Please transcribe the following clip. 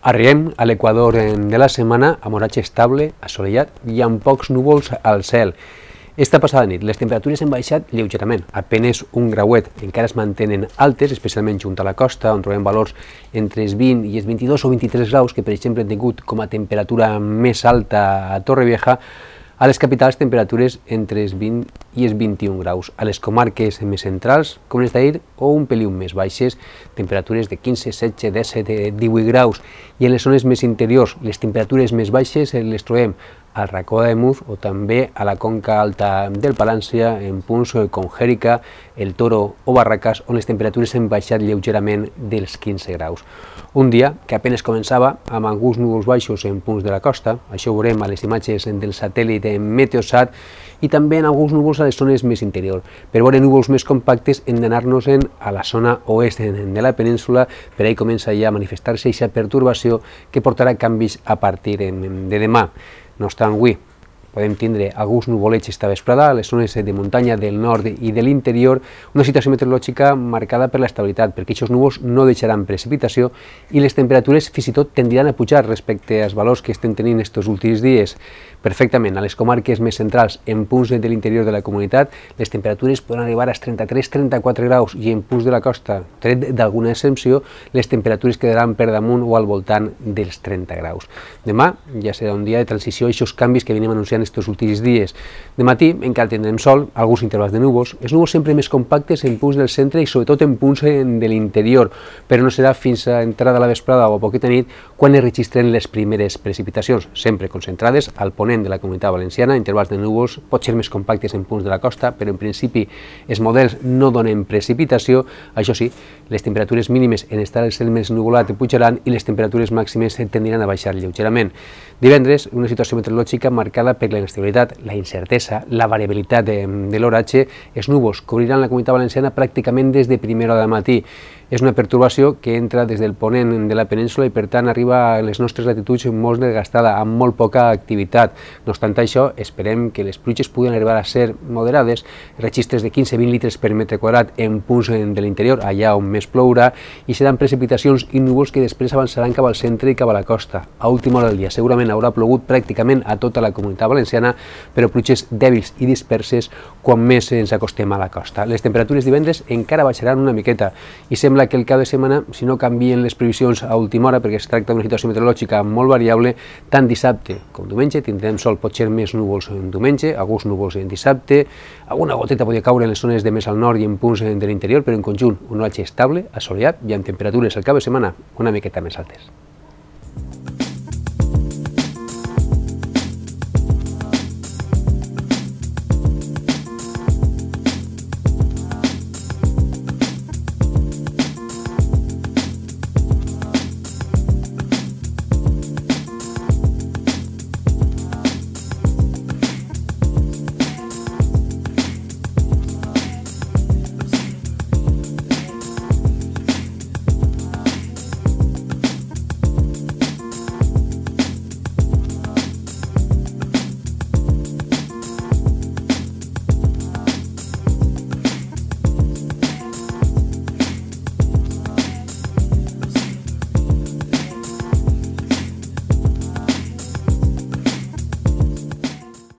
Arribem a l'equador de la setmana amb oratge estable, assolellat i amb pocs núvols al cel. Esta passada nit les temperatures han baixat lleugerament, apenes un grauet. Encara es mantenen altes, especialment junt a la costa, on trobem valors entre els 20 i els 22 o 23 graus, que per exemple han tingut com a temperatura més alta a Torrevieja. A les capitals, temperatures entre els 20 i els 21 graus. A les comarques més centrals, com les d'ahir, o un peliu més baixes, temperatures de 15, 16, 17, 18 graus. I en les zones més interiors, les temperatures més baixes les trobem al racó de Muz o també a la conca alta del Palància, en punts com Jèrica, el Toro o Barracas, on les temperatures han baixat lleugerament dels 15 graus. Un dia que apenas començava amb alguns núvols baixos en punts de la costa, això ho veurem a les imatges del satèl·lit Meteosat, i també en alguns núvols a les zones més interiors. Per veure núvols més compactes hem d'anar-nos-en a la zona oest de la península, per ahí comença ja a manifestar-se aquesta pertorbació que portarà canvis a partir de demà. No obstant, avui podem tindre alguns nuvolets esta vesprada a les zones de muntanya del nord i de l'interior, una situació meteorològica marcada per l'estabilitat, perquè aquests núvols no deixaran precipitació i les temperatures fins i tot tendiran a pujar respecte als valors que estem tenint aquests últims dies. Perfectament, a les comarques més centrals, en punts de l'interior de la comunitat, les temperatures poden arribar als 33-34 graus i en punts de la costa, tret d'alguna excepció, les temperatures quedaran per damunt o al voltant dels 30 graus. Demà ja serà un dia de transició a aquests canvis que venim anunciant estos últims dies. De matí encara tindrem sol, alguns intervals de núvols, els núvols sempre més compactes en punts del centre i sobretot en punts de l'interior, però no serà fins a entrada a la vesprada o a poqueta nit quan es registren les primeres precipitacions, sempre concentrades al ponent de la Comunitat Valenciana, intervals de núvols pot ser més compactes en punts de la costa, però en principi els models no donen precipitació. Això sí, les temperatures mínimes en estar el cel més nuvolat pujaran i les temperatures màximes tendiran a baixar lleugerament. Divendres, una situació meteorològica marcada per la inestabilitat, la incertesa, la variabilitat de l'oratge. Els núvols cobriran la Comunitat Valenciana pràcticament des de primera hora del matí. És una pertorbació que entra des del ponent de la península i per tant arriba a les nostres latituds molt desgastada, amb molt poca activitat. No obstant això, esperem que les pluges puguin arribar a ser moderades, registres de 15-20 litres per metre quadrat en punts de l'interior, allà on més plourà, i seran precipitacions i núvols que després avançaran cap al centre i cap a la costa. A última hora del dia segurament haurà plogut pràcticament a tota la Comunitat Valenciana, però pluges dèbils i disperses quan més ens acostem a la costa. Les temperatures divendres encara baixaran una miqueta i sembla que el cap de setmana, si no canvien les previsions a última hora, perquè es tracta d'una situació meteorològica molt variable, tant dissabte com diumenge tindrem sol, potser més núvols en diumenge, alguns núvols en dissabte, alguna goteta podria caure en les zones de més al nord i en punts de l'interior, però en conjunt un oratge estable, assolellat i amb temperatures al cap de setmana una miqueta més altes.